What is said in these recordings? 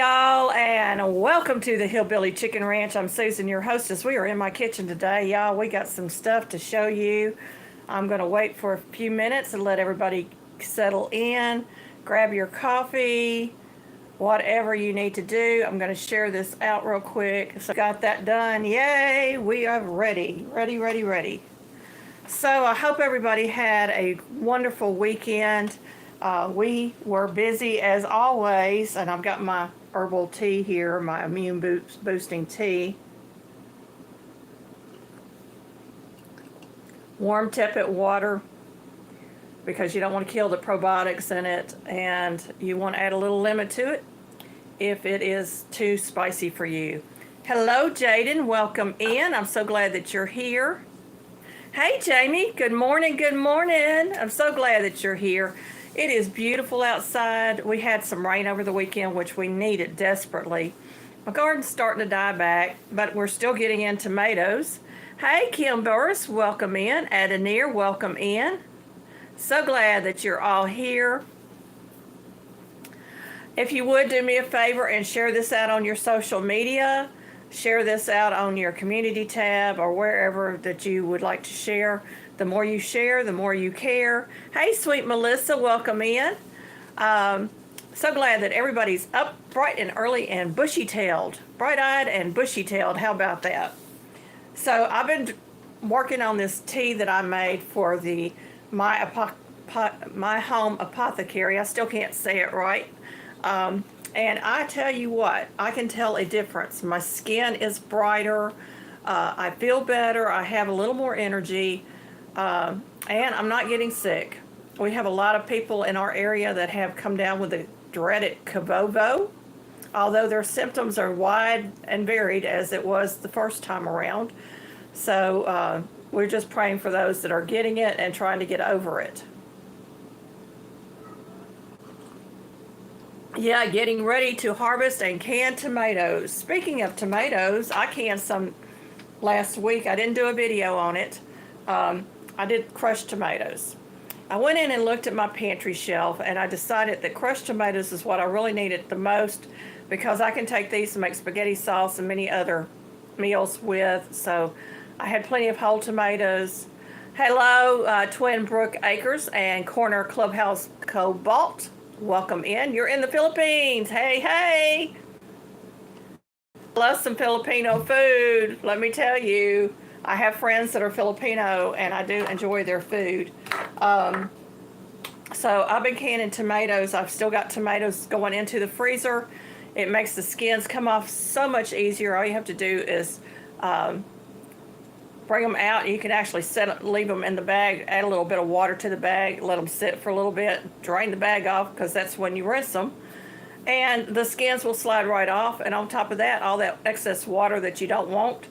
y'all, and welcome to the Hillbilly Chicken Ranch. I'm Susan, your hostess. We are in my kitchen today, y'all. We got some stuff to show you. I'm going to wait for a few minutes and let everybody settle in. Grab your coffee, whatever you need to do. I'm going to share this out real quick. So got that done. Yay, we are ready. Ready. So I hope everybody had a wonderful weekend. We were busy as always, and I've got my herbal tea here, my immune boosting tea. Warm tepid water, because you don't want to kill the probiotics in it, and you want to add a little lemon to it if it is too spicy for you. Hello, Jaden. Welcome in. I'm so glad that you're here. Hey, Jamie. Good morning. I'm so glad that you're here. It is beautiful outside. We had some rain over the weekend, which we needed desperately. My garden's starting to die back, but we're still getting in tomatoes. Hey, Kim Burris, welcome in. Adenir, welcome in. So glad that you're all here. If you would do me a favor and share this out on your social media, share this out on your community tab or wherever that you would like to share. The more you share, the more you care. Hey, sweet Melissa, welcome in. So glad that everybody's up bright and early and bushy-tailed, bright-eyed and bushy-tailed. How about that? So I've been working on this tea that I made for the My Home Apothecary. I still can't say it right. And I tell you what, I can tell a difference. My skin is brighter. I feel better. I have a little more energy. And I'm not getting sick. We have a lot of people in our area that have come down with the dreaded Cavovo, although their symptoms are wide and varied as it was the first time around. So we're just praying for those that are getting it and trying to get over it. Yeah, getting ready to harvest and can tomatoes. Speaking of tomatoes, I canned some last week. I didn't do a video on it. I did crushed tomatoes. I went in and looked at my pantry shelf, and I decided that crushed tomatoes is what I really needed the most, because I can take these and make spaghetti sauce and many other meals with. So I had plenty of whole tomatoes. Hello, Twin Brook Acres and Corner Clubhouse Cobalt. Welcome in. You're in the Philippines. Hey. Love some Filipino food, let me tell you. I have friends that are Filipino, and I do enjoy their food. So I've been canning tomatoes. I've still got tomatoes going into the freezer. It makes the skins come off so much easier. All you have to do is bring them out. You can actually leave them in the bag, add a little bit of water to the bag, let them sit for a little bit, drain the bag off, because that's when you rinse them. And the skins will slide right off. And on top of that, all that excess water that you don't want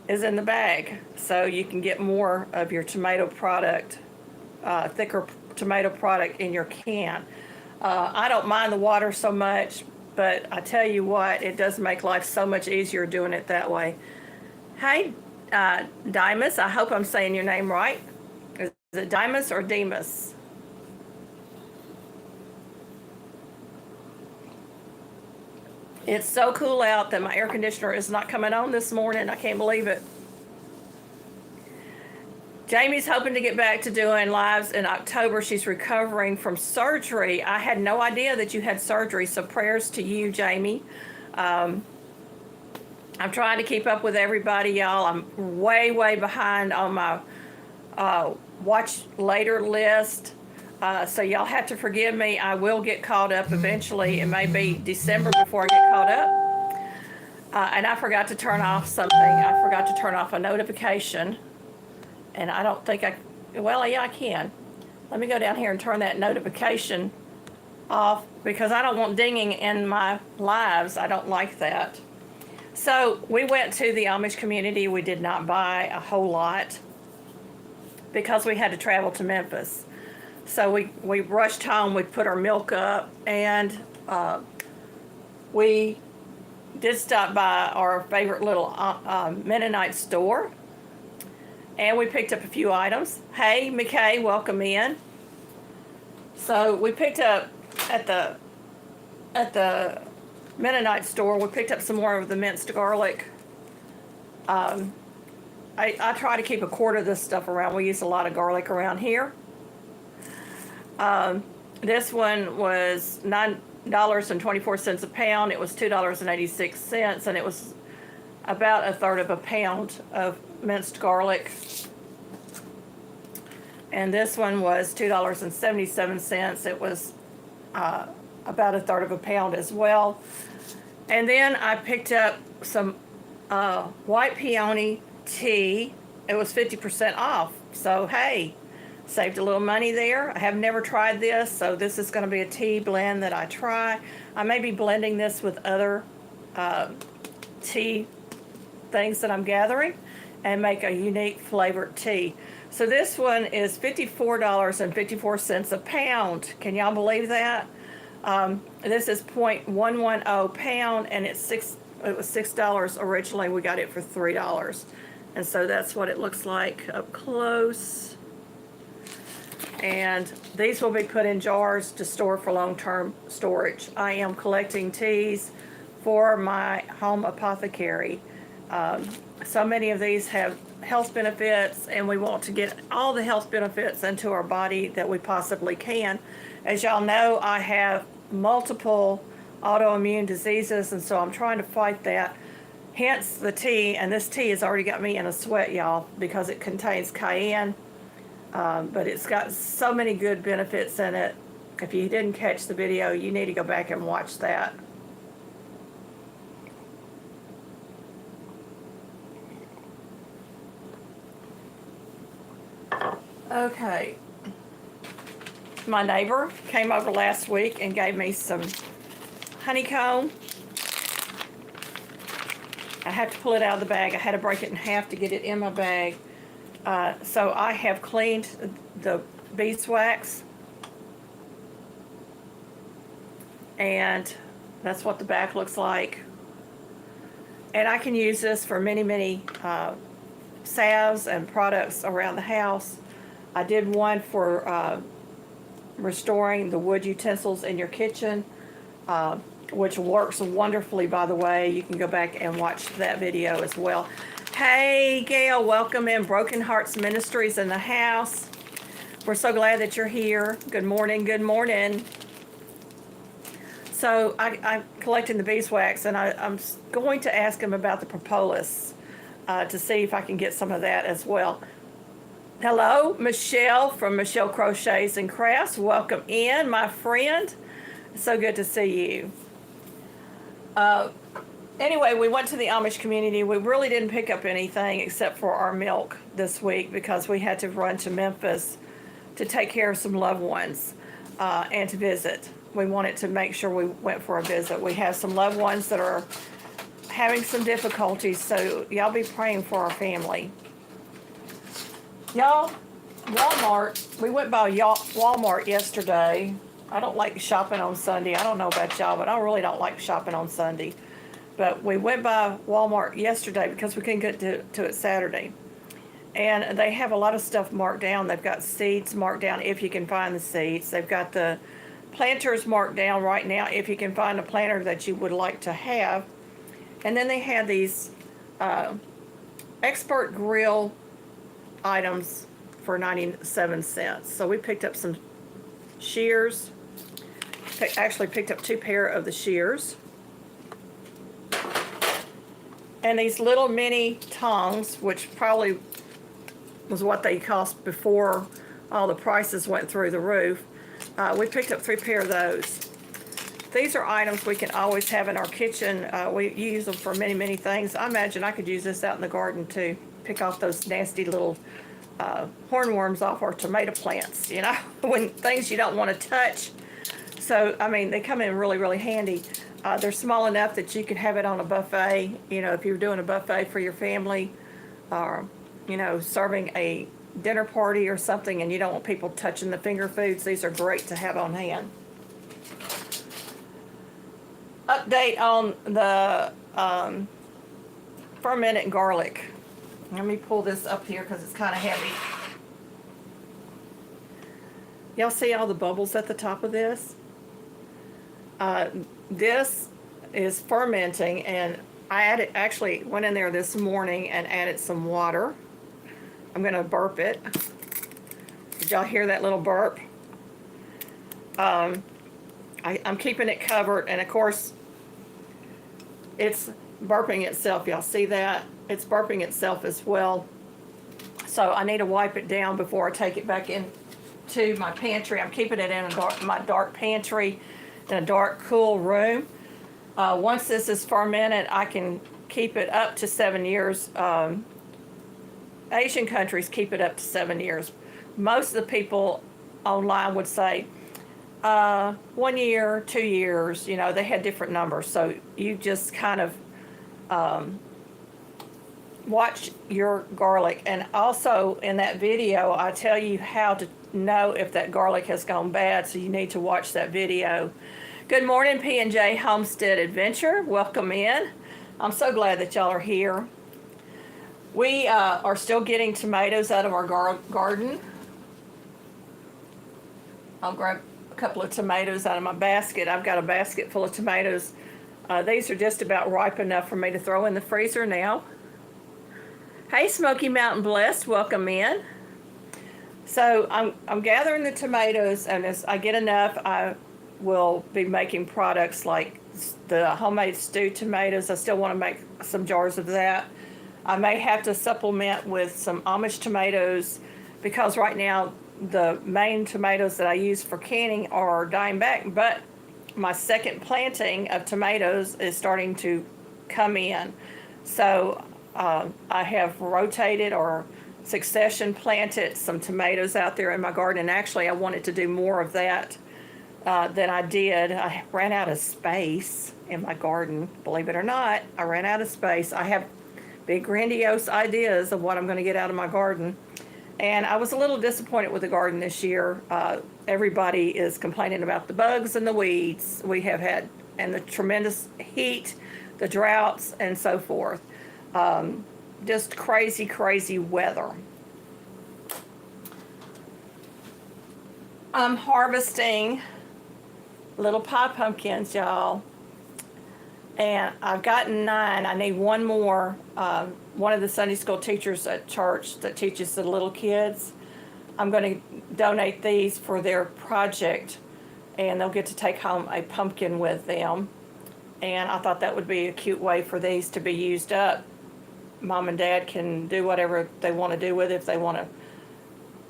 is in the bag, so you can get more of your tomato product, thicker tomato product in your can. I don't mind the water so much, but I tell you what, it does make life so much easier doing it that way. Hey, Dimas, I hope I'm saying your name right. Is it Dimas or Demas? It's so cool out that my air conditioner is not coming on this morning. I can't believe it. Jamie's hoping to get back to doing lives in October. She's recovering from surgery. I had no idea that you had surgery, so prayers to you, Jamie. I'm trying to keep up with everybody, y'all. I'm way behind on my watch later list. So y'all have to forgive me. I will get caught up eventually. It may be December before I get caught up. And I forgot to turn off something. I forgot to turn off a notification. And I don't think well, yeah, I can. Let me go down here and turn that notification off, because I don't want dinging in my lives. I don't like that. So we went to the Amish community. We did not buy a whole lot because we had to travel to Memphis. So we rushed home. We put our milk up, and we did stop by our favorite little Mennonite store, and we picked up a few items. Hey, McKay, welcome in. So we picked up at the Mennonite store. We picked up some more of the minced garlic. I try to keep a quart of this stuff around. We use a lot of garlic around here. This one was $9.24 a pound. It was $2.86, and it was about a third of a pound of minced garlic. And this one was $2.77. It was about a third of a pound as well. And then I picked up some white peony tea. It was 50% off. So, hey, saved a little money there. I have never tried this, so this is going to be a tea blend that I try. I may be blending this with other tea things that I'm gathering and make a unique flavored tea. So this one is $54.54 a pound. Can y'all believe that? This is 0.110 pound, and it was $6 originally. We got it for $3. And so that's what it looks like up close. And these will be put in jars to store for long-term storage. I am collecting teas for my home apothecary. So many of these have health benefits, and we want to get all the health benefits into our body that we possibly can. As y'all know, I have multiple autoimmune diseases, and so I'm trying to fight that. Hence the tea, and this tea has already got me in a sweat, y'all, because it contains cayenne, but it's got so many good benefits in it. If you didn't catch the video, you need to go back and watch that. Okay, my neighbor came over last week and gave me some honeycomb. I had to pull it out of the bag. I had to break it in half to get it in my bag. So I have cleaned the beeswax, and that's what the back looks like. And I can use this for many, many salves and products around the house. I did one for restoring the wood utensils in your kitchen, which works wonderfully, by the way. You can go back and watch that video as well. Hey, Gail, welcome in. Broken Hearts Ministries in the house. We're so glad that you're here. Good morning, good morning. So I'm collecting the beeswax, and I'm going to ask him about the propolis to see if I can get some of that as well. Hello, Michelle from Michelle Crochets and Crafts. Welcome in, my friend. So good to see you. Anyway, we went to the Amish community. We really didn't pick up anything except for our milk this week because we had to run to Memphis to take care of some loved ones and to visit. We wanted to make sure we went for a visit. We have some loved ones that are having some difficulties, so y'all be praying for our family. Y'all, Walmart, we went by Walmart yesterday. I don't like shopping on Sunday. I don't know about y'all, but I really don't like shopping on Sunday. But we went by Walmart yesterday because we couldn't get to it Saturday. And they have a lot of stuff marked down. They've got seeds marked down if you can find the seeds. They've got the planters marked down right now if you can find a planter that you would like to have. And then they had these expert grill items for 97 cents. So we picked up some shears. Actually picked up 2 pair of the shears. And these little mini tongs, which probably was what they cost before all the prices went through the roof. We picked up 3 pair of those. These are items we can always have in our kitchen. We use them for many, many things. I imagine I could use this out in the garden too. Pick off those nasty little hornworms off our tomato plants, you know, when things you don't want to touch. So, I mean, they come in really, really handy. They're small enough that you can have it on a buffet, you know, if you're doing a buffet for your family, or, you know, serving a dinner party or something and you don't want people touching the finger foods. These are great to have on hand. Update on the fermented garlic. Let me pull this up here because it's kind of heavy. Y'all see all the bubbles at the top of this? This is fermenting, and I actually went in there this morning and added some water. I'm going to burp it. Did y'all hear that little burp? I'm keeping it covered, and of course it's burping itself. Y'all see that? It's burping itself as well. So I need to wipe it down before I take it back into my pantry. I'm keeping it in my dark pantry in a dark, cool room. Once this is fermented, I can keep it up to 7 years. Asian countries keep it up to 7 years. Most of the people online would say 1 year, 2 years. You know, they had different numbers. So you just kind of watch your garlic. And also in that video, I tell you how to know if that garlic has gone bad. So you need to watch that video. Good morning, P&J Homestead Adventure. Welcome in. I'm so glad that y'all are here. We are still getting tomatoes out of our garden. I'll grab a couple of tomatoes out of my basket. I've got a basket full of tomatoes. These are just about ripe enough for me to throw in the freezer now. Hey, Smoky Mountain Blessed, welcome in. So I'm gathering the tomatoes, and as I get enough, I will be making products like the homemade stewed tomatoes. I still want to make some jars of that. I may have to supplement with some Amish tomatoes because right now the main tomatoes that I use for canning are dying back, but my second planting of tomatoes is starting to come in. So I have rotated or succession planted some tomatoes out there in my garden, and actually I wanted to do more of that than I did. I ran out of space in my garden, believe it or not. I ran out of space. I have big grandiose ideas of what I'm going to get out of my garden, and I was a little disappointed with the garden this year. Everybody is complaining about the bugs and the weeds we have had, and the tremendous heat, the droughts, and so forth. Just crazy, crazy weather. I'm harvesting little pie pumpkins, y'all. And I've gotten 9. I need one more. One of the Sunday school teachers at church that teaches the little kids, I'm going to donate these for their project, and they'll get to take home a pumpkin with them. And I thought that would be a cute way for these to be used up. Mom and Dad can do whatever they want to do with it. If they want to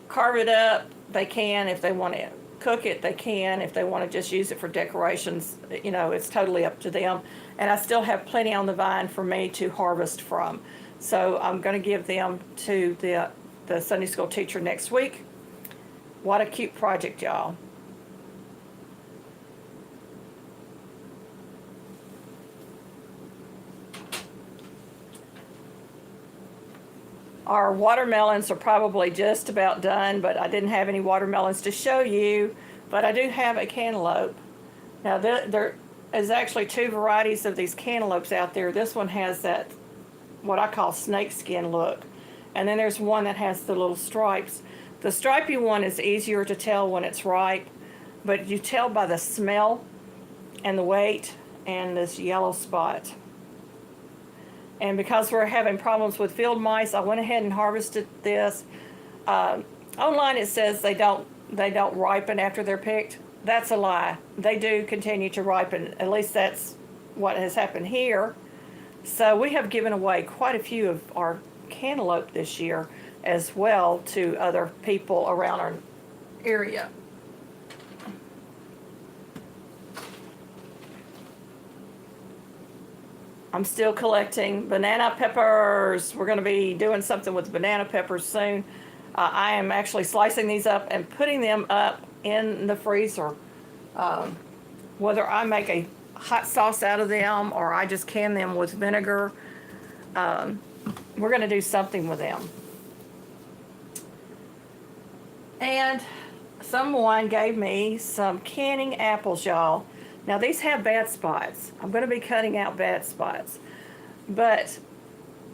carve it up, they can. If they want to cook it, they can. If they want to just use it for decorations, you know, it's totally up to them. And I still have plenty on the vine for me to harvest from. So I'm going to give them to the Sunday school teacher next week. What a cute project, y'all. Our watermelons are probably just about done, but I didn't have any watermelons to show you, but I do have a cantaloupe. Now there is actually 2 varieties of these cantaloupes out there. This one has that, what I call snakeskin look, and then there's one that has the little stripes. The stripy one is easier to tell when it's ripe, but you tell by the smell and the weight and this yellow spot. And because we're having problems with field mice, I went ahead and harvested this. Online it says they don't ripen after they're picked. That's a lie. They do continue to ripen. At least that's what has happened here. So we have given away quite a few of our cantaloupe this year as well to other people around our area. I'm still collecting banana peppers. We're going to be doing something with banana peppers soon. I am actually slicing these up and putting them up in the freezer. Whether I make a hot sauce out of them or I just can them with vinegar, we're going to do something with them. And someone gave me some canning apples, y'all. Now these have bad spots. I'm going to be cutting out bad spots. But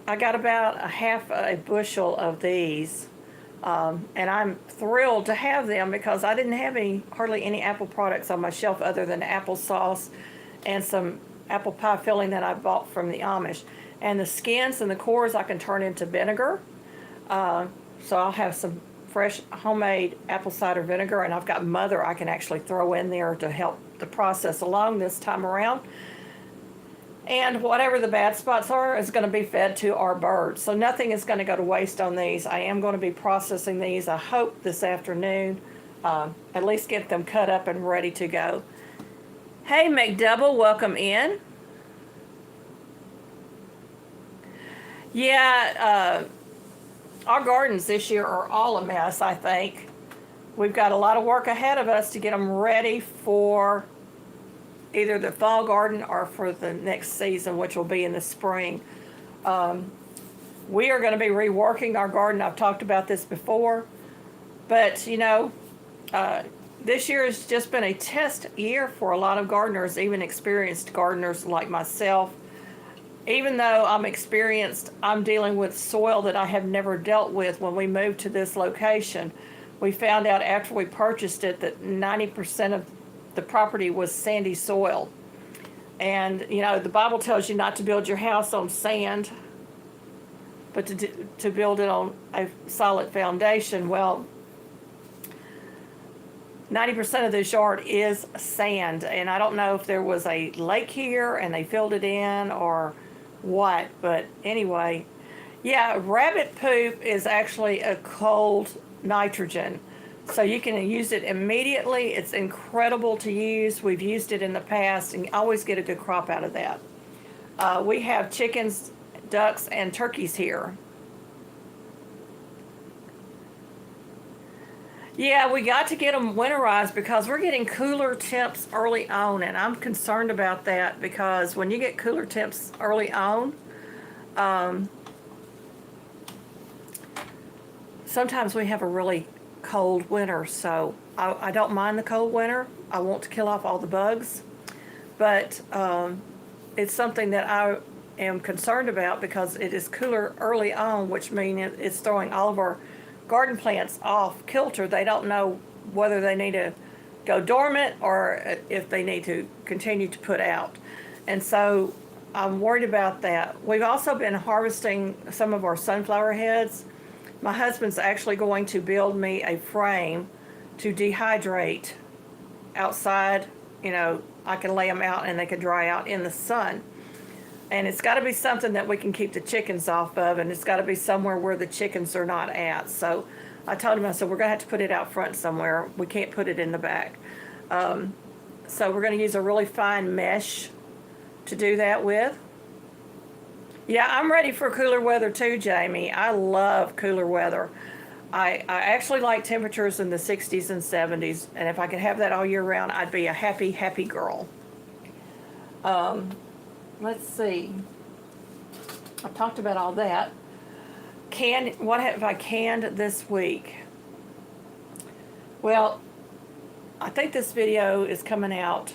I got about a half a bushel of these. And I'm thrilled to have them because I didn't have hardly any apple products on my shelf other than applesauce and some apple pie filling that I bought from the Amish. And the skins and the cores I can turn into vinegar. So I'll have some fresh homemade apple cider vinegar, and I've got Mother I can actually throw in there to help the process along this time around. And whatever the bad spots are is going to be fed to our birds. So nothing is going to go to waste on these. I am going to be processing these, I hope, this afternoon. At least get them cut up and ready to go. Hey, McDouble, welcome in. Yeah, our gardens this year are all a mess, I think. We've got a lot of work ahead of us to get them ready for either the fall garden or for the next season, which will be in the spring. We are going to be reworking our garden. I've talked about this before. But, you know, this year has just been a test year for a lot of gardeners, even experienced gardeners like myself. Even though I'm experienced, I'm dealing with soil that I have never dealt with. When we moved to this location, we found out after we purchased it that 90% of the property was sandy soil. And, you know, the Bible tells you not to build your house on sand, but to build it on a solid foundation. Well, 90% of this yard is sand, and I don't know if there was a lake here and they filled it in or what, but anyway, yeah, rabbit poop is actually a cold nitrogen. So you can use it immediately. It's incredible to use. We've used it in the past and always get a good crop out of that. We have chickens, ducks, and turkeys here. Yeah, we got to get them winterized because we're getting cooler temps early on, and I'm concerned about that because when you get cooler temps early on, sometimes we have a really cold winter, so I don't mind the cold winter. I want to kill off all the bugs, but it's something that I am concerned about because it is cooler early on, which means it's throwing all of our garden plants off kilter. They don't know whether they need to go dormant or if they need to continue to put out. And so I'm worried about that. We've also been harvesting some of our sunflower heads. My husband's actually going to build me a frame to dehydrate outside. You know, I can lay them out and they can dry out in the sun. And it's got to be something that we can keep the chickens off of, and it's got to be somewhere where the chickens are not at. So I told him, I said, we're going to have to put it out front somewhere. We can't put it in the back. So we're going to use a really fine mesh to do that with. Yeah, I'm ready for cooler weather too, Jamie. I love cooler weather. I actually like temperatures in the 60s and 70s, and if I could have that all year round, I'd be a happy, happy girl. Let's see. I've talked about all that. What have I canned this week? Well, I think this video is coming out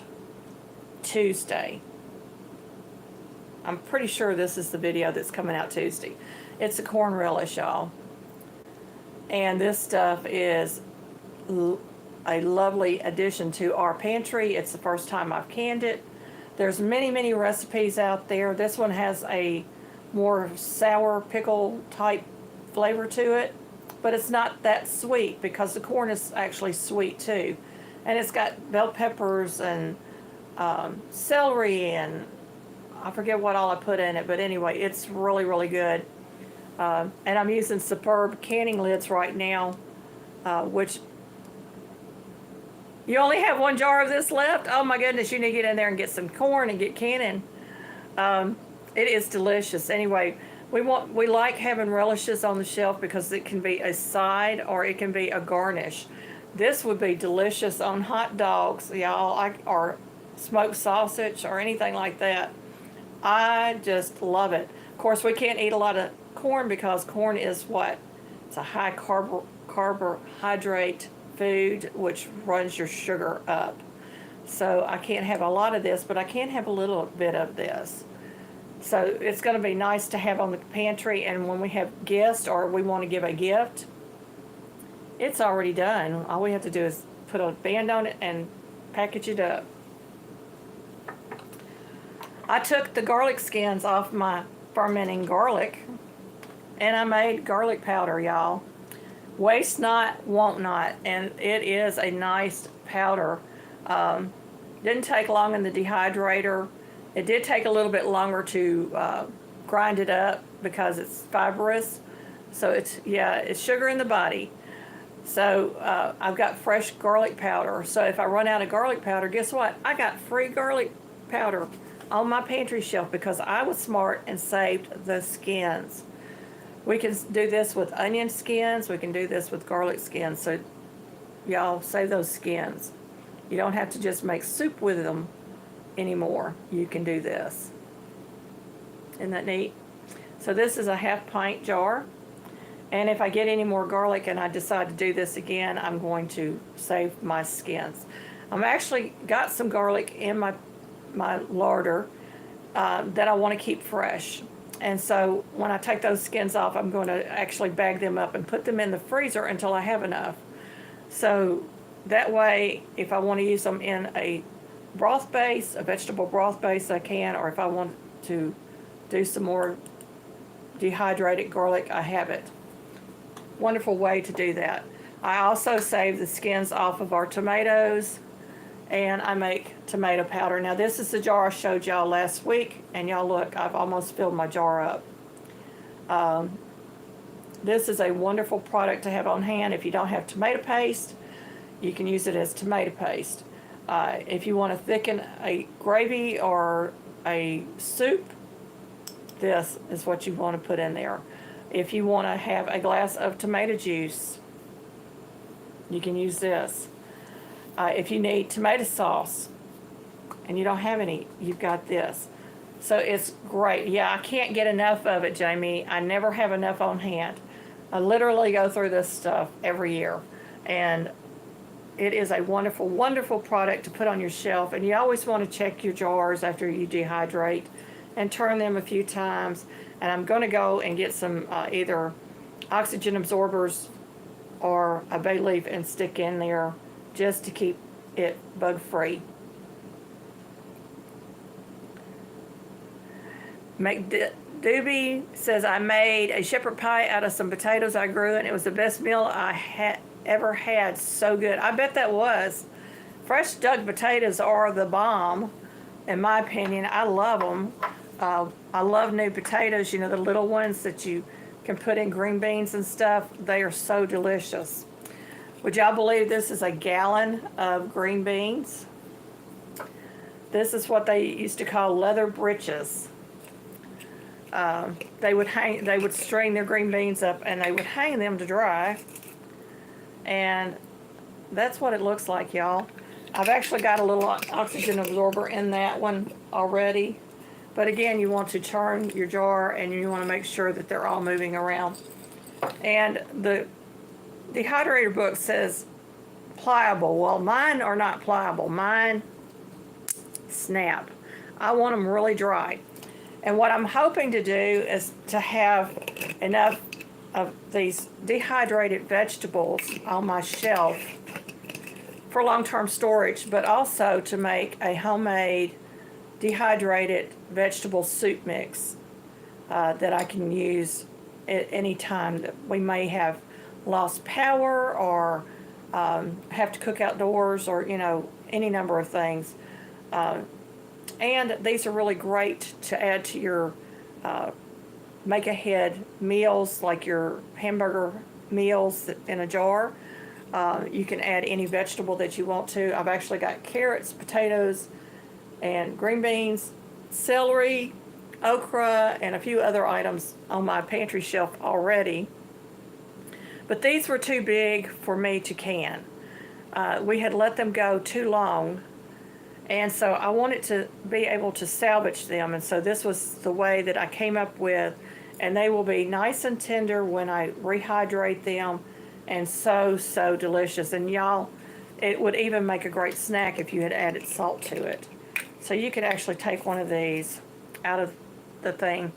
Tuesday. I'm pretty sure this is the video that's coming out Tuesday. It's a corn relish, y'all. And this stuff is a lovely addition to our pantry. It's the first time I've canned it. There's many, many recipes out there. This one has a more sour pickle type flavor to it, but it's not that sweet because the corn is actually sweet too. And it's got bell peppers and celery and I forget what all I put in it, but anyway, it's really, really good. And I'm using Superb canning lids right now, which you only have one jar of this left? Oh my goodness, you need to get in there and get some corn and get canning. It is delicious. Anyway, we like having relishes on the shelf because it can be a side or it can be a garnish. This would be delicious on hot dogs, y'all, or smoked sausage or anything like that. I just love it. Of course, we can't eat a lot of corn because corn is what? It's a high carbohydrate food, which runs your sugar up. So I can't have a lot of this, but I can have a little bit of this. So it's going to be nice to have on the pantry, and when we have guests or we want to give a gift, it's already done. All we have to do is put a band on it and package it up. I took the garlic skins off my fermenting garlic, and I made garlic powder, y'all. Waste not, want not, and it is a nice powder. Didn't take long in the dehydrator. It did take a little bit longer to grind it up because it's fibrous. So it's sugar in the body. So I've got fresh garlic powder. So if I run out of garlic powder, guess what? I got free garlic powder on my pantry shelf because I was smart and saved the skins. We can do this with onion skins. We can do this with garlic skins. So y'all save those skins. You don't have to just make soup with them anymore. You can do this. Isn't that neat? So this is a 1/2 pint jar. And if I get any more garlic and I decide to do this again, I'm going to save my skins. I'm actually got some garlic in my larder that I want to keep fresh. And so when I take those skins off, I'm going to actually bag them up and put them in the freezer until I have enough. So that way, if I want to use them in a broth base, a vegetable broth base, I can. Or if I want to do some more dehydrated garlic, I have it. Wonderful way to do that. I also save the skins off of our tomatoes, and I make tomato powder. Now this is the jar I showed y'all last week, and y'all look, I've almost filled my jar up. This is a wonderful product to have on hand. If you don't have tomato paste, you can use it as tomato paste. If you want to thicken a gravy or a soup, this is what you want to put in there. If you want to have a glass of tomato juice, you can use this. If you need tomato sauce and you don't have any, you've got this. So it's great. Yeah, I can't get enough of it, Jamie. I never have enough on hand. I literally go through this stuff every year. And it is a wonderful, wonderful product to put on your shelf. And you always want to check your jars after you dehydrate and turn them a few times. And I'm going to go and get some either oxygen absorbers or a bay leaf and stick in there just to keep it bug free. Doobie says, I made a shepherd pie out of some potatoes I grew, and it was the best meal I ever had. So good. I bet that was. Fresh dug potatoes are the bomb, in my opinion. I love them. I love new potatoes, you know, the little ones that you can put in green beans and stuff. They are so delicious. Would y'all believe this is a gallon of green beans? This is what they used to call leather breeches. They would string their green beans up and they would hang them to dry. And that's what it looks like, y'all. I've actually got a little oxygen absorber in that one already. But again, you want to turn your jar and you want to make sure that they're all moving around. And the dehydrator book says pliable. Well, mine are not pliable. Mine snap. I want them really dry. And what I'm hoping to do is to have enough of these dehydrated vegetables on my shelf for long-term storage, but also to make a homemade dehydrated vegetable soup mix that I can use at any time that we may have lost power or have to cook outdoors or, you know, any number of things. And these are really great to add to your make-ahead meals, like your hamburger meals in a jar. You can add any vegetable that you want to. I've actually got carrots, potatoes, and green beans, celery, okra, and a few other items on my pantry shelf already. But these were too big for me to can. We had let them go too long, and so I wanted to be able to salvage them, and so this was the way that I came up with, and they will be nice and tender when I rehydrate them, and so, so delicious. And y'all, it would even make a great snack if you had added salt to it. So you could actually take one of these out of the thing.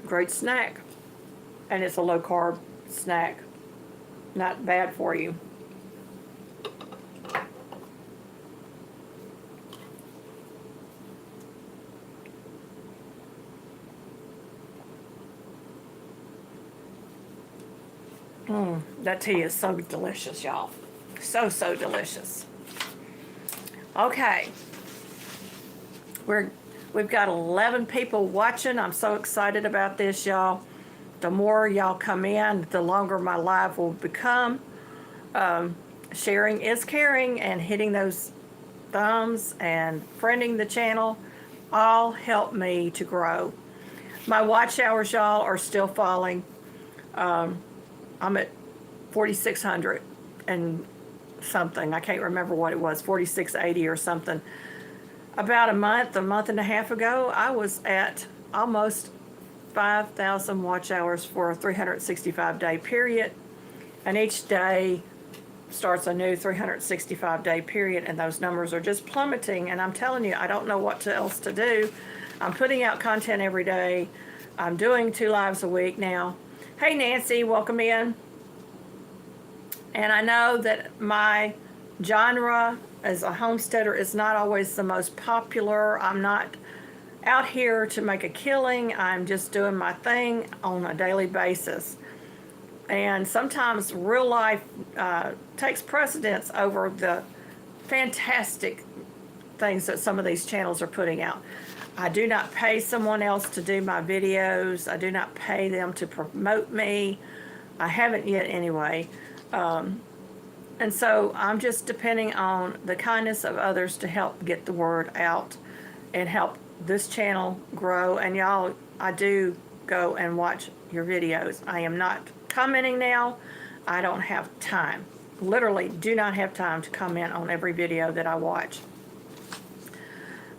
Great snack. And it's a low carb snack. Not bad for you. That tea is so delicious, y'all. So, so delicious. Okay. We've got 11 people watching. I'm so excited about this, y'all. The more y'all come in, the longer my live will become. Sharing is caring, and hitting those thumbs and friending the channel all help me to grow. My watch hours, y'all, are still falling. I'm at 4,600 and something. I can't remember what it was, 4,680 or something. About a month and a half ago, I was at almost 5,000 watch hours for a 365-day period. And each day starts a new 365-day period, and those numbers are just plummeting. And I'm telling you, I don't know what else to do. I'm putting out content every day. I'm doing 2 lives a week now. Hey, Nancy, welcome in. And I know that my genre as a homesteader is not always the most popular. I'm not out here to make a killing. I'm just doing my thing on a daily basis. And sometimes real life takes precedence over the fantastic things that some of these channels are putting out. I do not pay someone else to do my videos. I do not pay them to promote me. I haven't yet anyway. And so I'm just depending on the kindness of others to help get the word out and help this channel grow. And y'all, I do go and watch your videos. I am not commenting now. I don't have time. Literally do not have time to comment on every video that I watch.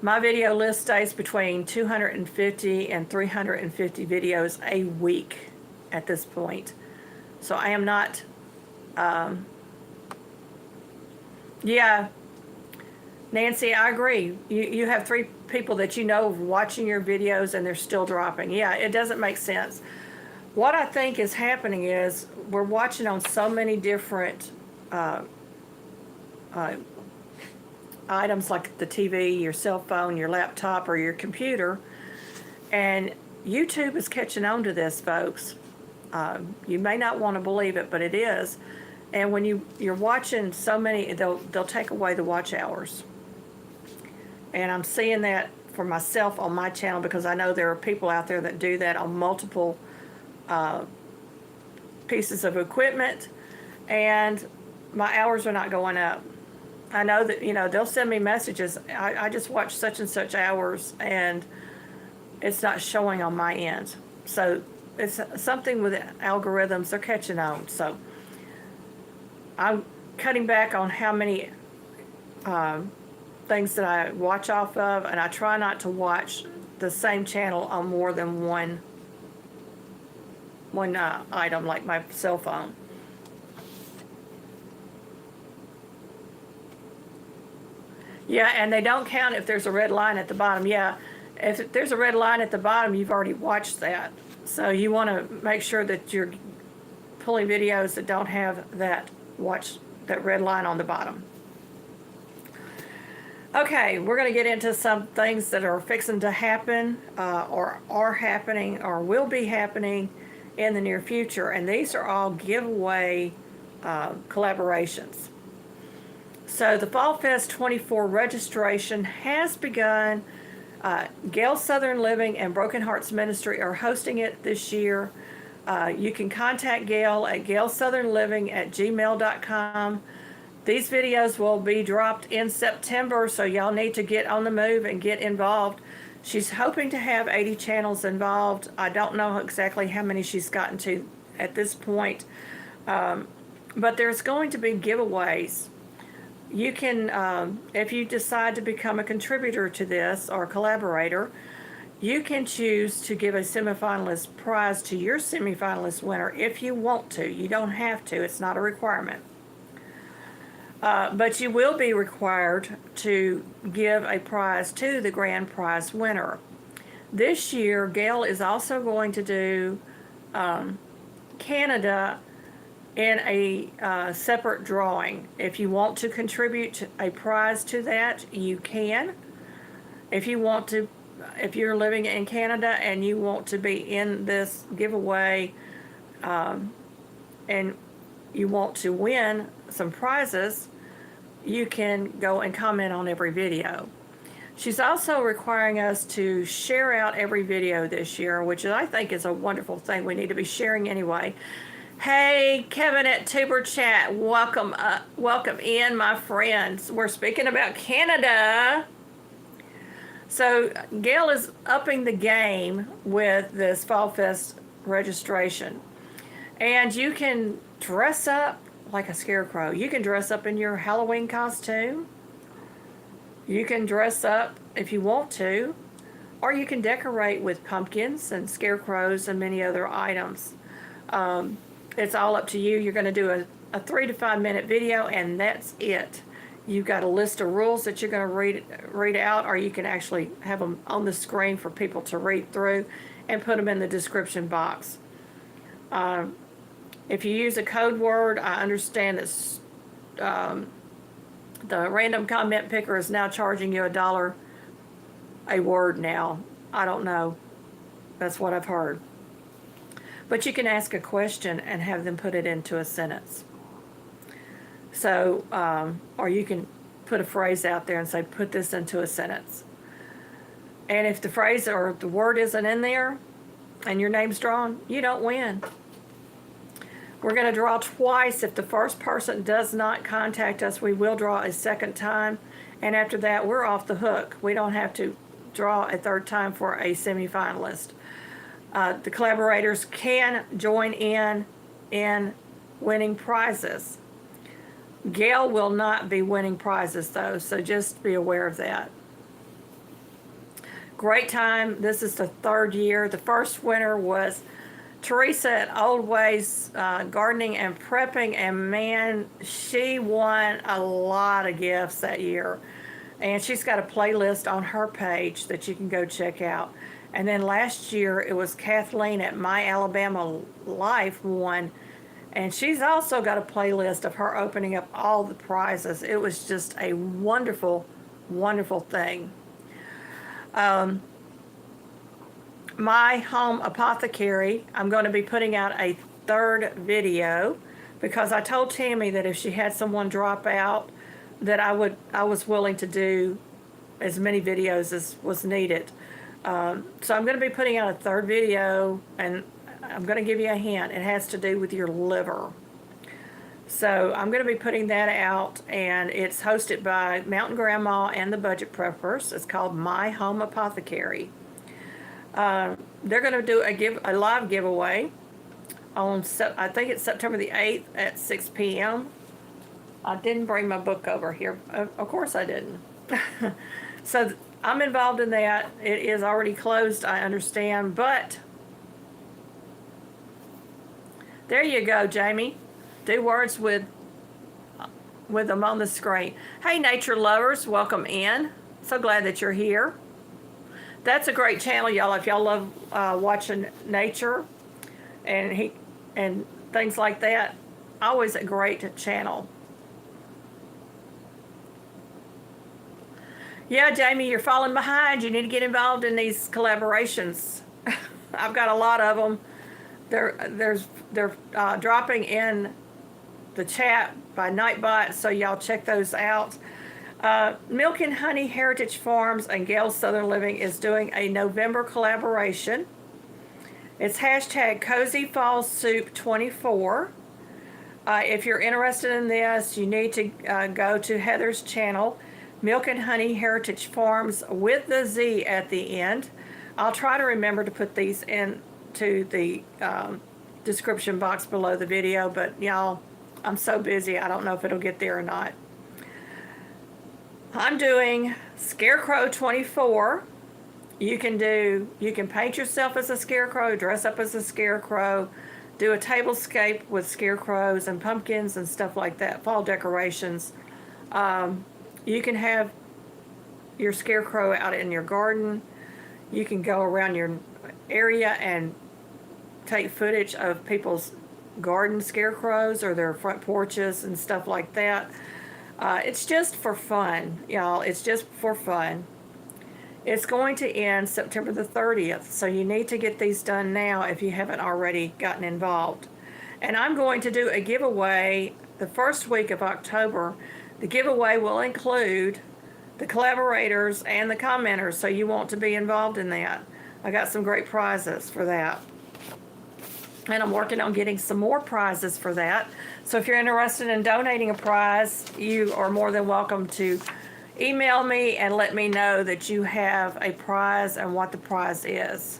My video list stays between 250 and 350 videos a week at this point. So I am not, yeah, Nancy, I agree. You have 3 people that you know watching your videos and they're still dropping. Yeah, it doesn't make sense. What I think is happening is we're watching on so many different items like the TV, your cell phone, your laptop, or your computer. And YouTube is catching on to this, folks. You may not want to believe it, but it is. And when you're watching so many, they'll take away the watch hours. And I'm seeing that for myself on my channel because I know there are people out there that do that on multiple pieces of equipment, and my hours are not going up. I know that, you know, they'll send me messages. I just watched such and such hours, and it's not showing on my end. So it's something with the algorithms. They're catching on. So I'm cutting back on how many things that I watch off of, and I try not to watch the same channel on more than one item, like my cell phone. Yeah, and they don't count if there's a red line at the bottom. Yeah, if there's a red line at the bottom, you've already watched that. So you want to make sure that you're pulling videos that don't have that red line on the bottom. Okay, we're going to get into some things that are fixing to happen, or are happening, or will be happening in the near future. And these are all giveaway collaborations. So the Fall Fest 24 registration has begun. Gail Southern Living and Broken Hearts Ministry are hosting it this year. You can contact Gail at gailsouthernliving@gmail.com. These videos will be dropped in September, so y'all need to get on the move and get involved. She's hoping to have 80 channels involved. I don't know exactly how many she's gotten to at this point, but there's going to be giveaways. You can, if you decide to become a contributor to this or a collaborator, you can choose to give a semifinalist prize to your semifinalist winner if you want to. You don't have to. It's not a requirement. But you will be required to give a prize to the grand prize winner. This year, Gail is also going to do Canada in a separate drawing. If you want to contribute a prize to that, you can. If you want to, if you're living in Canada and you want to be in this giveaway, and and you want to win some prizes, you can go and comment on every video. She's also requiring us to share out every video this year, which I think is a wonderful thing. We need to be sharing anyway. Hey, Kevin at Tuber Chat, welcome in, my friends. We're speaking about Canada. So Gail is upping the game with this Fall Fest registration. And you can dress up like a scarecrow. You can dress up in your Halloween costume. You can dress up if you want to. Or you can decorate with pumpkins and scarecrows and many other items. It's all up to you. You're going to do a 3 to 5 minute video, and that's it. You've got a list of rules that you're going to read out, or you can actually have them on the screen for people to read through and put them in the description box. If you use a code word, I understand that the random comment picker is now charging you $1 a word now. I don't know. That's what I've heard. But you can ask a question and have them put it into a sentence. So, or you can put a phrase out there and say, put this into a sentence. And if the phrase or the word isn't in there and your name's drawn, you don't win. We're going to draw twice. If the first person does not contact us, we will draw a second time. And after that, we're off the hook. We don't have to draw a third time for a semifinalist. The collaborators can join in winning prizes. Gail will not be winning prizes, though, so just be aware of that. Great time. This is the 3rd year. The first winner was Teresa at Old Ways Gardening and Prepping, and man, she won a lot of gifts that year. And she's got a playlist on her page that you can go check out. And then last year, it was Kathleen at My Alabama Life won. And she's also got a playlist of her opening up all the prizes. It was just a wonderful, wonderful thing. My Home Apothecary, I'm going to be putting out a 3rd video because I told Tammy that if she had someone drop out, that I was willing to do as many videos as was needed. So I'm going to be putting out a 3rd video, and I'm going to give you a hint. It has to do with your liver. So I'm going to be putting that out, and it's hosted by Mountain Grandma and the Budget Preppers. It's called My Home Apothecary. They're going to do a live giveaway on, I think it's September the 8th at 6 p.m. I didn't bring my book over here. Of course I didn't. So I'm involved in that. It is already closed, I understand, but there you go, Jamie. Do words with them on the screen. Hey, nature lovers, welcome in. So glad that you're here. That's a great channel, y'all. If y'all love watching nature and things like that, always a great channel. Yeah, Jamie, you're falling behind. You need to get involved in these collaborations. I've got a lot of them. They're dropping in the chat by Nightbot, so y'all check those out. Milk and Honey Heritage Farms and Gail's Southern Living is doing a November collaboration. It's hashtag Cozy Fall Soup 24. If you're interested in this, you need to go to Heather's channel, Milk and Honey Heritage Farms with the Z at the end. I'll try to remember to put these into the description box below the video, but y'all, I'm so busy, I don't know if it'll get there or not. I'm doing Scarecrow 24. You can paint yourself as a scarecrow, dress up as a scarecrow, do a tablescape with scarecrows and pumpkins and stuff like that, fall decorations. You can have your scarecrow out in your garden. You can go around your area and take footage of people's garden scarecrows or their front porches and stuff like that. It's just for fun, y'all. It's just for fun. It's going to end September the 30th, so you need to get these done now if you haven't already gotten involved. And I'm going to do a giveaway the first week of October. The giveaway will include the collaborators and the commenters, so you want to be involved in that. I got some great prizes for that. And I'm working on getting some more prizes for that. So if you're interested in donating a prize, you are more than welcome to email me and let me know that you have a prize and what the prize is.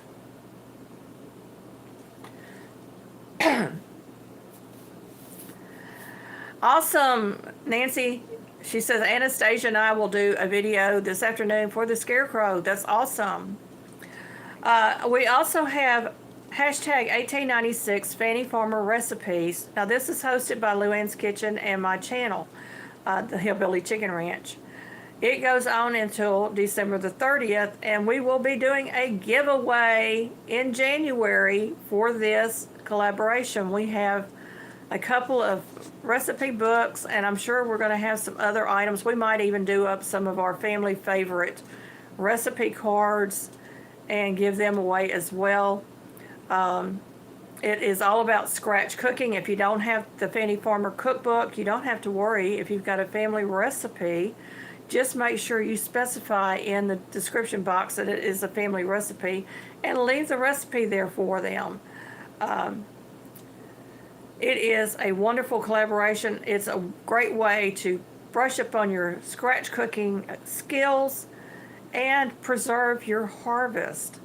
Awesome, Nancy. She says Anastasia and I will do a video this afternoon for the Scarecrow. That's awesome. We also have hashtag 1896 Fanny Farmer Recipes. Now this is hosted by Luann's Kitchen and my channel, the Hillbilly Chicken Ranch. It goes on until December the 30th, and we will be doing a giveaway in January for this collaboration. We have a couple of recipe books, and I'm sure we're going to have some other items. We might even do up some of our family favorite recipe cards and give them away as well. It is all about scratch cooking. If you don't have the Fanny Farmer Cookbook, you don't have to worry. If you've got a family recipe, just make sure you specify in the description box that it is a family recipe and leave the recipe there for them. It is a wonderful collaboration. It's a great way to brush up on your scratch cooking skills and preserve your harvest.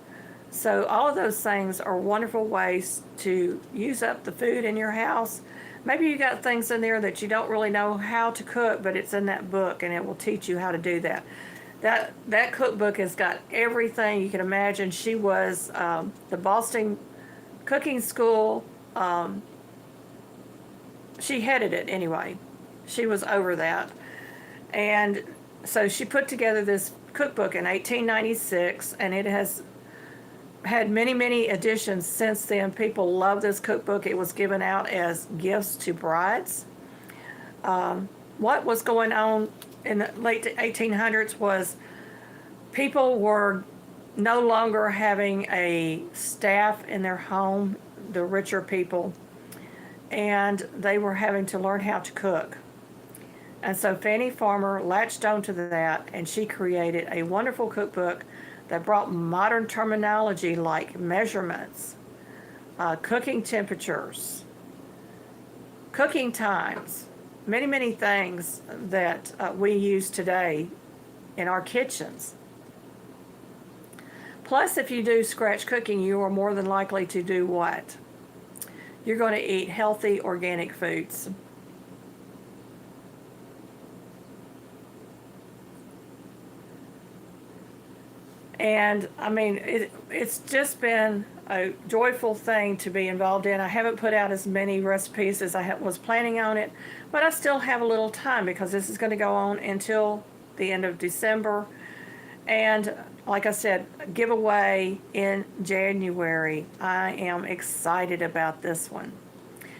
So all of those things are wonderful ways to use up the food in your house. Maybe you got things in there that you don't really know how to cook, but it's in that book and it will teach you how to do that. That cookbook has got everything you can imagine. She was the Boston Cooking School. She headed it anyway. She was over that. And so she put together this cookbook in 1896, and it has had many, many editions since then. People love this cookbook. It was given out as gifts to brides. What was going on in the late 1800s was people were no longer having a staff in their home, the richer people, and they were having to learn how to cook. And so Fanny Farmer latched onto that, and she created a wonderful cookbook that brought modern terminology like measurements, cooking temperatures, cooking times, many, many things that we use today in our kitchens. Plus, if you do scratch cooking, you are more than likely to do what? You're going to eat healthy, organic foods. And I mean, it's just been a joyful thing to be involved in. I haven't put out as many recipes as I was planning on it, but I still have a little time because this is going to go on until the end of December. And like I said, giveaway in January. I am excited about this one.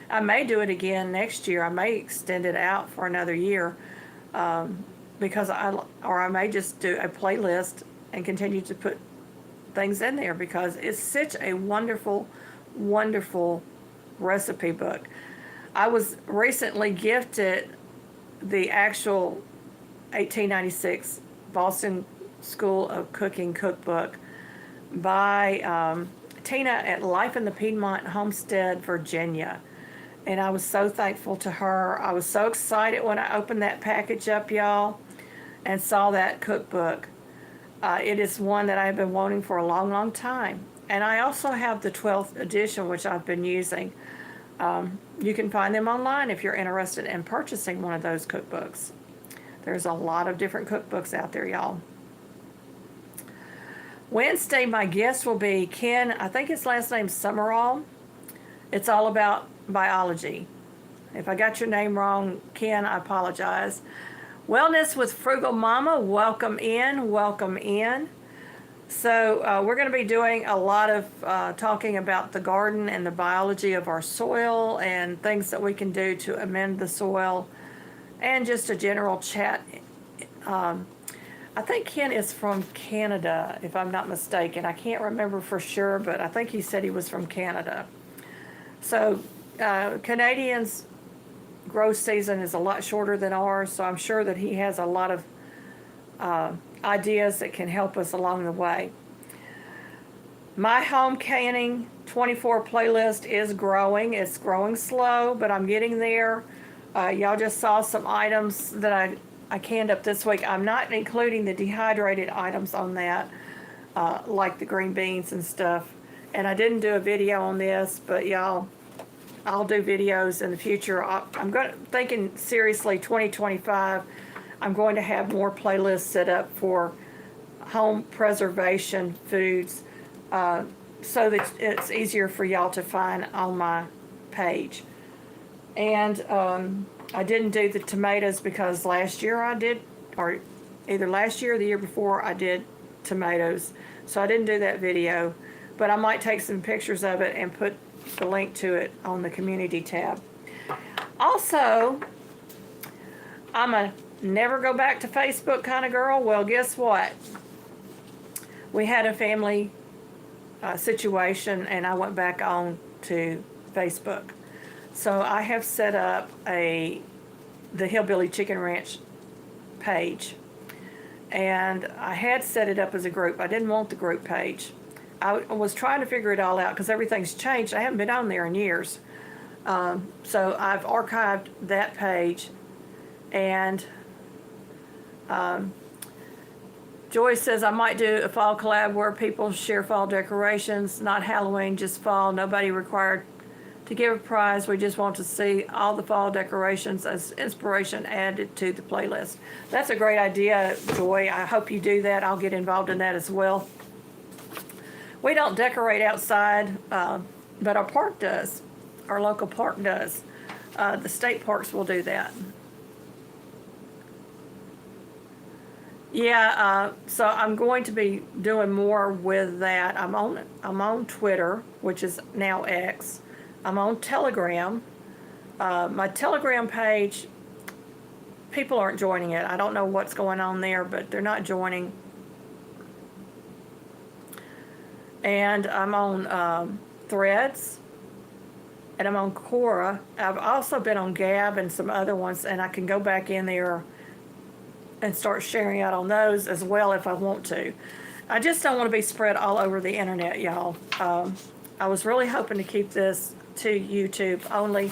I may do it again next year. I may extend it out for another year because I may just do a playlist and continue to put things in there because it's such a wonderful, wonderful recipe book. I was recently gifted the actual 1896 Boston School of Cooking cookbook by Tina at Life in the Piedmont Homestead, Virginia. And I was so thankful to her. I was so excited when I opened that package up, y'all, and saw that cookbook. It is one that I've been wanting for a long, long time. And I also have the 12th edition, which I've been using. You can find them online if you're interested in purchasing one of those cookbooks. There's a lot of different cookbooks out there, y'all. Wednesday, my guest will be Ken, I think his last name's Summerall. It's all about biology. If I got your name wrong, Ken, I apologize. Wellness with Frugal Mama, welcome in, welcome in. So we're going to be doing a lot of talking about the garden and the biology of our soil and things that we can do to amend the soil and just a general chat. I think Ken is from Canada, if I'm not mistaken. I can't remember for sure, but I think he said he was from Canada. So Canadians' growth season is a lot shorter than ours, so I'm sure that he has a lot of ideas that can help us along the way. My home canning 24 playlist is growing. It's growing slow, but I'm getting there. Y'all just saw some items that I canned up this week. I'm not including the dehydrated items on that, like the green beans and stuff. And I didn't do a video on this, but y'all, I'll do videos in the future. I'm thinking seriously 2025, I'm going to have more playlists set up for home preservation foods, so that it's easier for y'all to find on my page. And I didn't do the tomatoes because last year I did, or either last year or the year before I did tomatoes. So I didn't do that video, but I might take some pictures of it and put the link to it on the community tab. Also, I'm a never go back to Facebook kind of girl. Well, guess what? We had a family situation, and I went back on to Facebook. So I have set up the Hillbilly Chicken Ranch page, and I had set it up as a group. I didn't want the group page. I was trying to figure it all out because everything's changed. I haven't been on there in years. So I've archived that page, and Joy says I might do a fall collab where people share fall decorations, not Halloween, just fall. Nobody required to give a prize. We just want to see all the fall decorations as inspiration added to the playlist. That's a great idea, Joy. I hope you do that. I'll get involved in that as well. We don't decorate outside, but our park does. Our local park does. The state parks will do that. Yeah, so I'm going to be doing more with that. I'm on Twitter, which is now X. I'm on Telegram. My Telegram page, people aren't joining it. I don't know what's going on there, but they're not joining. And I'm on Threads, and I'm on Quora. I've also been on Gab and some other ones, and I can go back in there and start sharing out on those as well if I want to. I just don't want to be spread all over the internet, y'all. I was really hoping to keep this to YouTube only,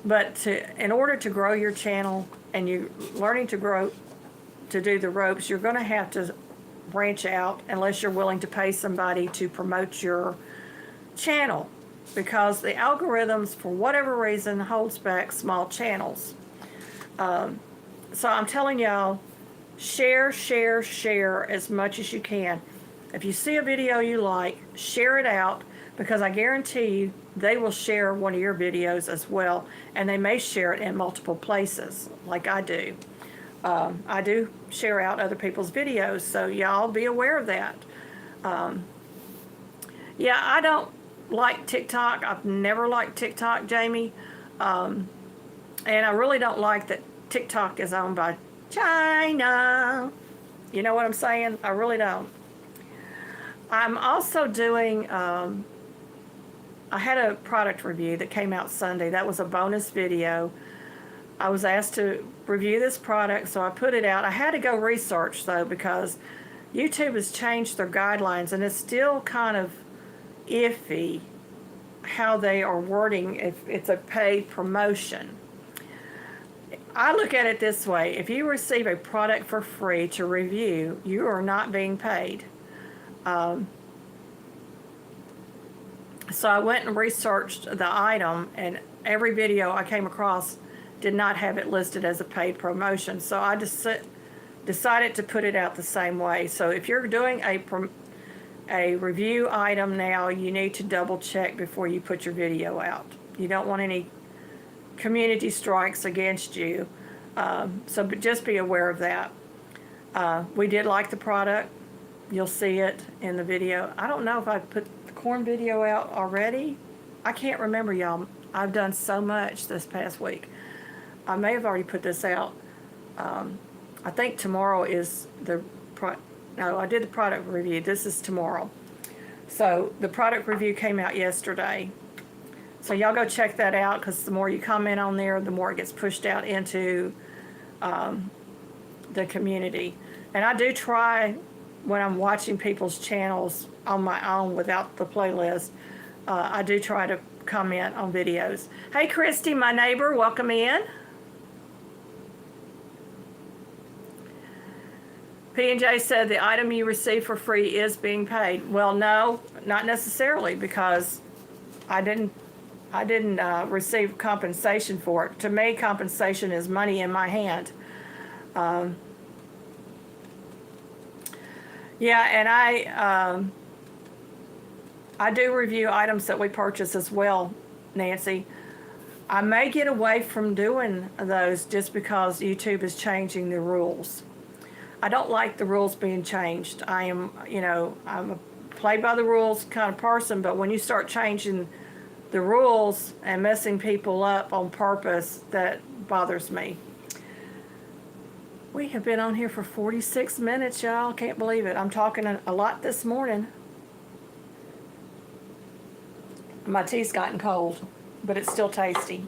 but in order to grow your channel and you're learning to grow, to do the ropes, you're going to have to branch out unless you're willing to pay somebody to promote your channel, because the algorithms, for whatever reason, holds back small channels. So I'm telling y'all, share as much as you can. If you see a video you like, share it out, because I guarantee you they will share one of your videos as well, and they may share it in multiple places like I do. I do share out other people's videos, so y'all be aware of that. Yeah, I don't like TikTok. I've never liked TikTok, Jamie. And I really don't like that TikTok is owned by China. You know what I'm saying? I really don't. I'm also doing, I had a product review that came out Sunday. That was a bonus video. I was asked to review this product, so I put it out. I had to go research, though, because YouTube has changed their guidelines, and it's still kind of iffy how they are wording if it's a paid promotion. I look at it this way: if you receive a product for free to review, you are not being paid. So I went and researched the item, and every video I came across did not have it listed as a paid promotion. So I just decided to put it out the same way. So if you're doing a review item now, you need to double check before you put your video out. You don't want any community strikes against you. So just be aware of that. We did like the product. You'll see it in the video. I don't know if I put the corn video out already. I can't remember, y'all. I've done so much this past week. I may have already put this out. I think tomorrow is no, I did the product review. This is tomorrow. So the product review came out yesterday. So y'all go check that out, because the more you comment on there, the more it gets pushed out into the community. And I do try, when I'm watching people's channels on my own without the playlist, I do try to comment on videos. Hey Christy, my neighbor, welcome in. P&J said the item you receive for free is being paid. Well, no, not necessarily, because I didn't receive compensation for it. To me, compensation is money in my hand. Yeah, and I do review items that we purchase as well, Nancy. I may get away from doing those just because YouTube is changing the rules. I don't like the rules being changed. I am, I'm a play by the rules kind of person, but when you start changing the rules and messing people up on purpose, that bothers me. We have been on here for 46 minutes, y'all. Can't believe it. I'm talking a lot this morning. My tea's gotten cold, but it's still tasty.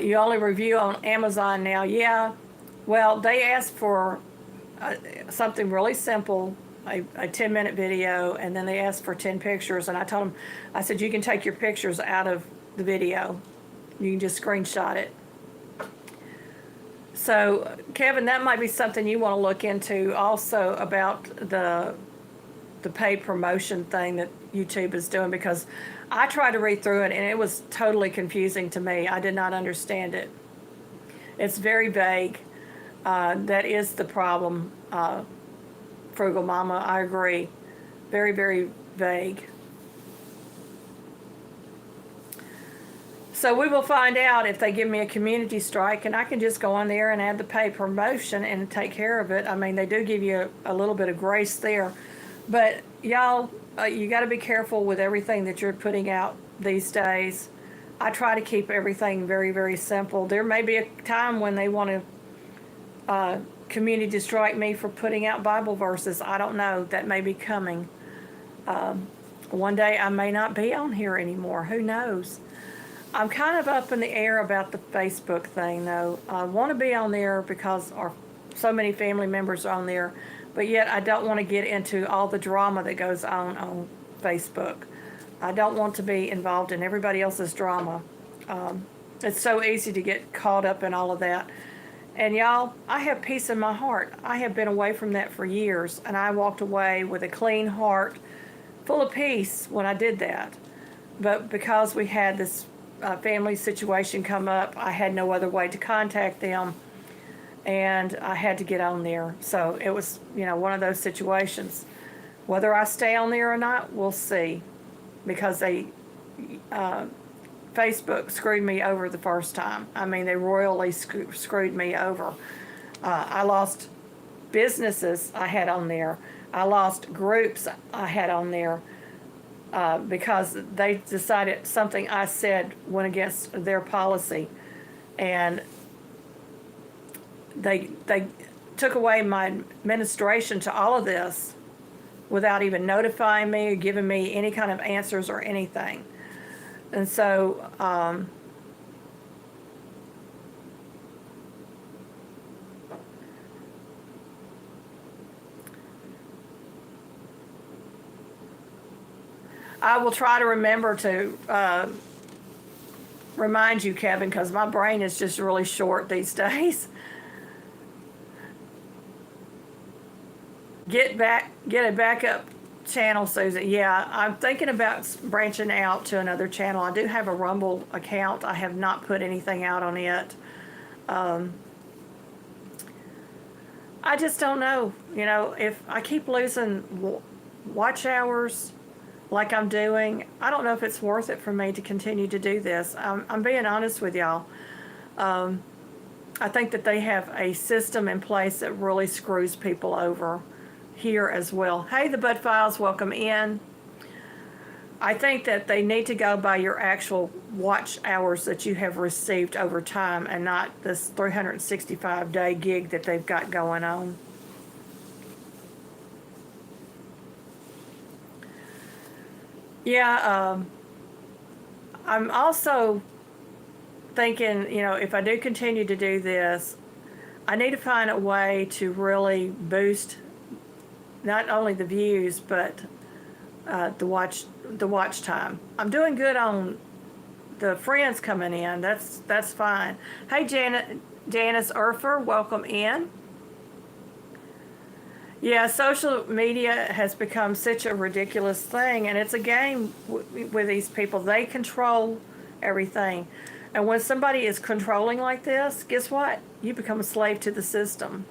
You only review on Amazon now. Yeah, well, they asked for something really simple, a 10-minute video, and then they asked for 10 pictures, and I told them, I said, you can take your pictures out of the video. You can just screenshot it. So, Kevin, that might be something you want to look into also, about the paid promotion thing that YouTube is doing, because I tried to read through it and it was totally confusing to me. I did not understand it. It's very vague. That is the problem, Frugal Mama. I agree. Very, very vague. So we will find out if they give me a community strike, and I can just go on there and add the paid promotion and take care of it. I mean, they do give you a little bit of grace there. But y'all, you got to be careful with everything that you're putting out these days. I try to keep everything very, very simple. There may be a time when they want to community strike me for putting out Bible verses. I don't know. That may be coming. One day I may not be on here anymore. Who knows? I'm kind of up in the air about the Facebook thing, though. I want to be on there because so many family members are on there, but yet I don't want to get into all the drama that goes on Facebook. I don't want to be involved in everybody else's drama. It's so easy to get caught up in all of that. And y'all, I have peace in my heart. I have been away from that for years, and I walked away with a clean heart, full of peace when I did that. But because we had this family situation come up, I had no other way to contact them, and I had to get on there. So it was, one of those situations. Whether I stay on there or not, we'll see, because Facebook screwed me over the first time. I mean, they royally screwed me over. I lost businesses I had on there. I lost groups I had on there. Because they decided something I said went against their policy, and they took away my administration to all of this without even notifying me or giving me any kind of answers or anything. And so I will try to remember to remind you, Kevin, because my brain is just really short these days. Get a backup channel, Susan. Yeah, I'm thinking about branching out to another channel. I do have a Rumble account. I have not put anything out on it. I just don't know. If I keep losing watch hours like I'm doing, I don't know if it's worth it for me to continue to do this. I'm being honest with y'all. I think that they have a system in place that really screws people over here as well. Hey, the Bud Files, welcome in. I think that they need to go by your actual watch hours that you have received over time, and not this 365-day gig that they've got going on. Yeah, I'm also thinking, if I do continue to do this, I need to find a way to really boost not only the views but the watch time. I'm doing good on the friends coming in. That's fine. Hey, Janice Urfer, welcome in. Yeah, social media has become such a ridiculous thing, and it's a game with these people. They control everything. And when somebody is controlling like this, guess what? You become a slave to the system.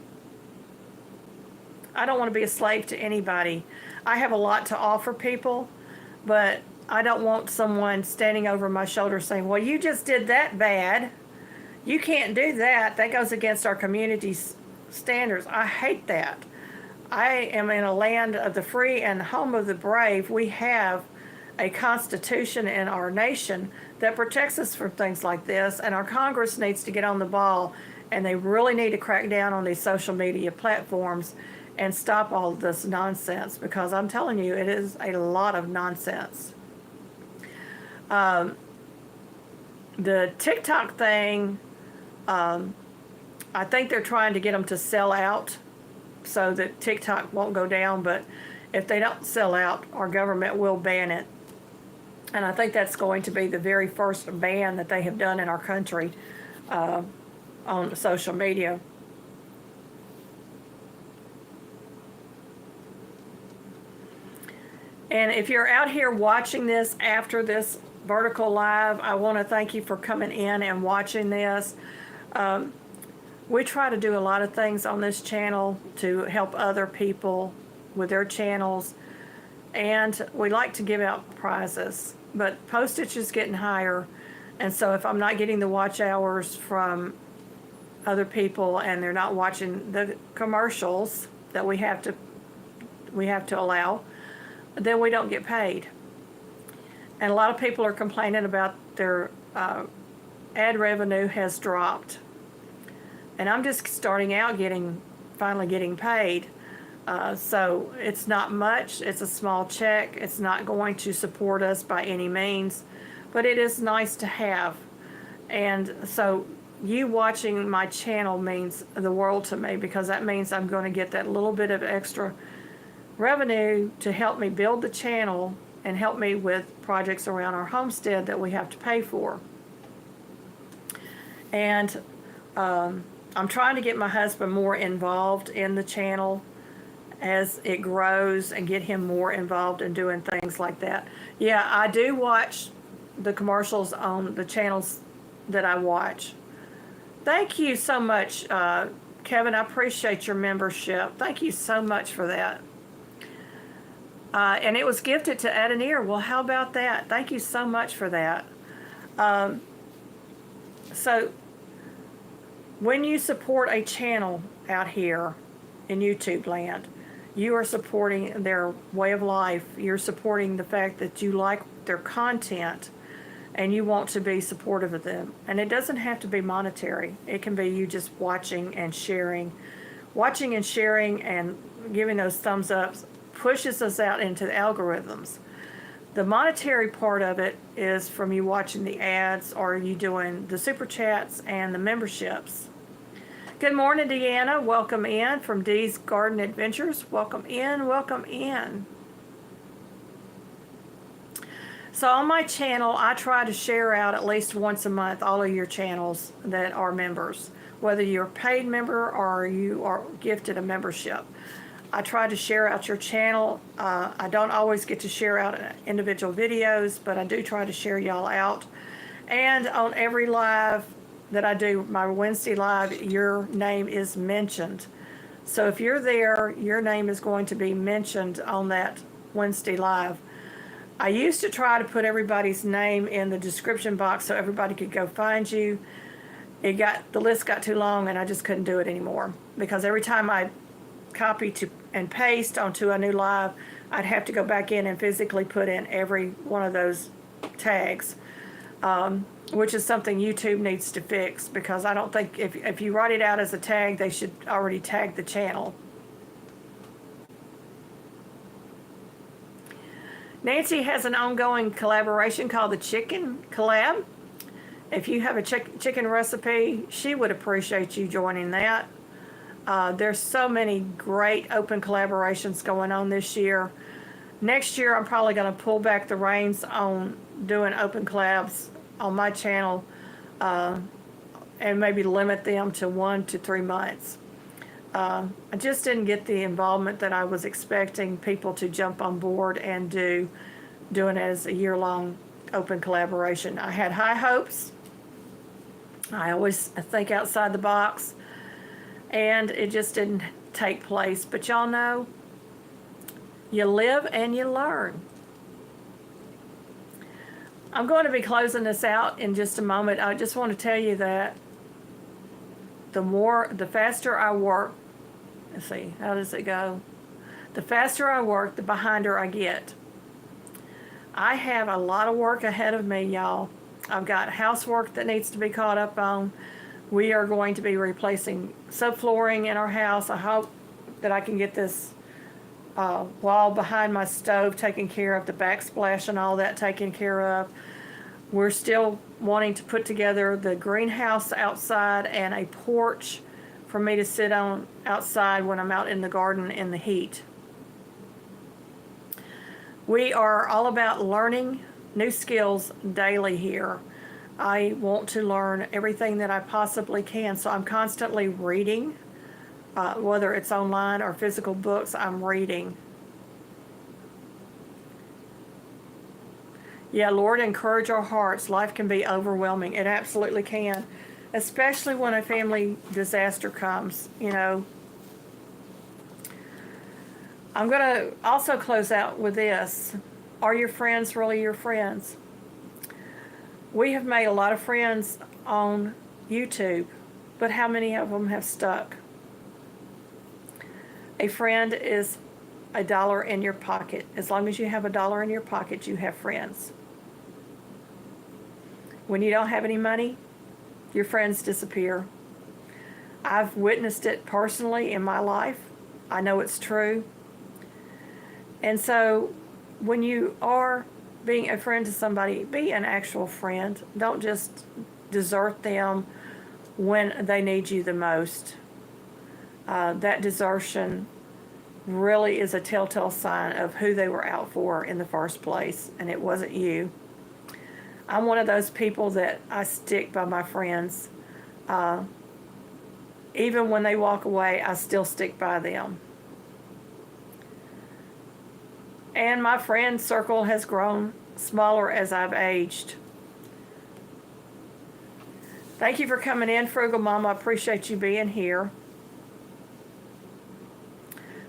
I don't want to be a slave to anybody. I have a lot to offer people, but I don't want someone standing over my shoulder saying, well, you just did that bad. You can't do that. That goes against our community's standards. I hate that. I am in a land of the free and home of the brave. We have a constitution in our nation that protects us from things like this, and our Congress needs to get on the ball, and they really need to crack down on these social media platforms and stop all of this nonsense, because I'm telling you, it is a lot of nonsense. The TikTok thing, I think they're trying to get them to sell out so that TikTok won't go down, but if they don't sell out, our government will ban it. And I think that's going to be the very first ban that they have done in our country on social media. And if you're out here watching this after this vertical live, I want to thank you for coming in and watching this. We try to do a lot of things on this channel to help other people with their channels, and we like to give out prizes, but postage is getting higher, and so if I'm not getting the watch hours from other people and they're not watching the commercials that we have to allow, then we don't get paid. And a lot of people are complaining about their ad revenue has dropped. And I'm just starting out finally getting paid. So it's not much. It's a small check. It's not going to support us by any means, but it is nice to have. And so you watching my channel means the world to me, because that means I'm going to get that little bit of extra revenue to help me build the channel and help me with projects around our homestead that we have to pay for. And I'm trying to get my husband more involved in the channel as it grows and get him more involved in doing things like that. Yeah, I do watch the commercials on the channels that I watch. Thank you so much, Kevin. I appreciate your membership. Thank you so much for that. And it was gifted to Adenir. Well, how about that? Thank you so much for that. So when you support a channel out here in YouTube land, you are supporting their way of life. You're supporting the fact that you like their content and you want to be supportive of them. And it doesn't have to be monetary. It can be you just watching and sharing. Watching and sharing and giving those thumbs ups pushes us out into the algorithms. The monetary part of it is from you watching the ads or you doing the super chats and the memberships. Good morning, Deanna. Welcome in from Dee's Garden Adventures. Welcome in, welcome in. So on my channel, I try to share out at least once a month all of your channels that are members, whether you're a paid member or you are gifted a membership. I try to share out your channel. I don't always get to share out individual videos, but I do try to share y'all out. And on every live that I do, my Wednesday live, your name is mentioned. So if you're there, your name is going to be mentioned on that Wednesday live. I used to try to put everybody's name in the description box so everybody could go find you. The list got too long and I just couldn't do it anymore, because every time I copy and paste onto a new live, I'd have to go back in and physically put in every one of those tags, which is something YouTube needs to fix, because I don't think if you write it out as a tag, they should already tag the channel. Nancy has an ongoing collaboration called the Chicken Collab. If you have a chicken recipe, she would appreciate you joining that. There's so many great open collaborations going on this year. Next year, I'm probably going to pull back the reins on doing open collabs on my channel and maybe limit them to 1 to 3 months. I just didn't get the involvement that I was expecting people to jump on board and doing it as a year-long open collaboration. I had high hopes. I always think outside the box, and it just didn't take place. But y'all know, you live and you learn. I'm going to be closing this out in just a moment. I just want to tell you that the faster I work, let's see, how does it go? The faster I work, the behinder I get. I have a lot of work ahead of me, y'all. I've got housework that needs to be caught up on. We are going to be replacing subflooring in our house. I hope that I can get this wall behind my stove taken care of, the backsplash and all that taken care of. We're still wanting to put together the greenhouse outside and a porch for me to sit on outside when I'm out in the garden in the heat. We are all about learning new skills daily here. I want to learn everything that I possibly can, so I'm constantly reading, whether it's online or physical books, I'm reading. Yeah, Lord, encourage our hearts. Life can be overwhelming. It absolutely can, especially when a family disaster comes, you know. I'm going to also close out with this. Are your friends really your friends? We have made a lot of friends on YouTube, but how many of them have stuck? A friend is $1 in your pocket. As long as you have $1 in your pocket, you have friends. When you don't have any money, your friends disappear. I've witnessed it personally in my life. I know it's true. And so when you are being a friend to somebody, be an actual friend. Don't just desert them when they need you the most. That desertion really is a telltale sign of who they were out for in the first place, and it wasn't you. I'm one of those people that I stick by my friends. Even when they walk away, I still stick by them. And my friend circle has grown smaller as I've aged. Thank you for coming in, Frugal Mama. I appreciate you being here.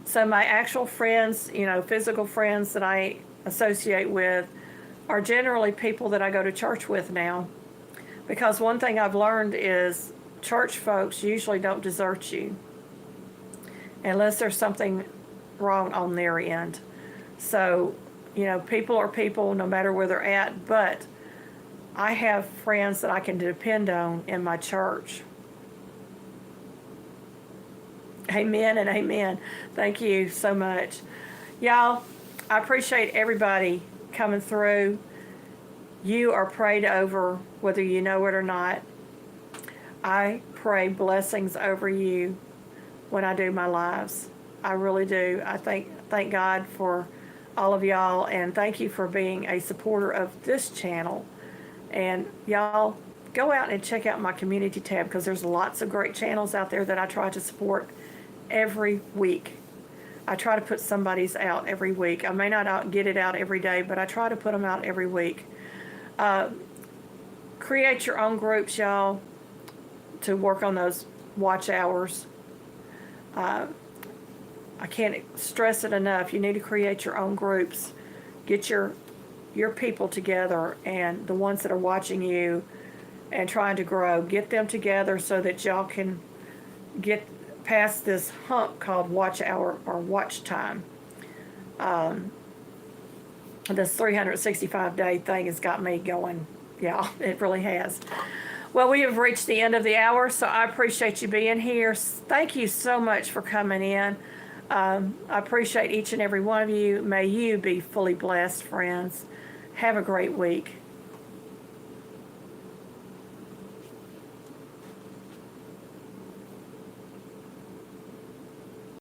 So my actual friends, you know, physical friends that I associate with are generally people that I go to church with now. Because one thing I've learned is church folks usually don't desert you unless there's something wrong on their end. So, you know, people are people no matter where they're at, but I have friends that I can depend on in my church. Amen and amen. Thank you so much. Y'all, I appreciate everybody coming through. You are prayed over whether you know it or not. I pray blessings over you when I do my lives. I really do. I thank God for all of y'all, and thank you for being a supporter of this channel. And y'all, go out and check out my community tab, because there's lots of great channels out there that I try to support every week. I try to put somebody's out every week. I may not get it out every day, but I try to put them out every week. Create your own groups, y'all, to work on those watch hours. I can't stress it enough. You need to create your own groups. Get your people together, and the ones that are watching you and trying to grow, get them together so that y'all can get past this hump called watch hour or watch time. This 365-day thing has got me going. Yeah, it really has. Well, we have reached the end of the hour, so I appreciate you being here. Thank you so much for coming in. I appreciate each and every one of you. May you be fully blessed, friends. Have a great week.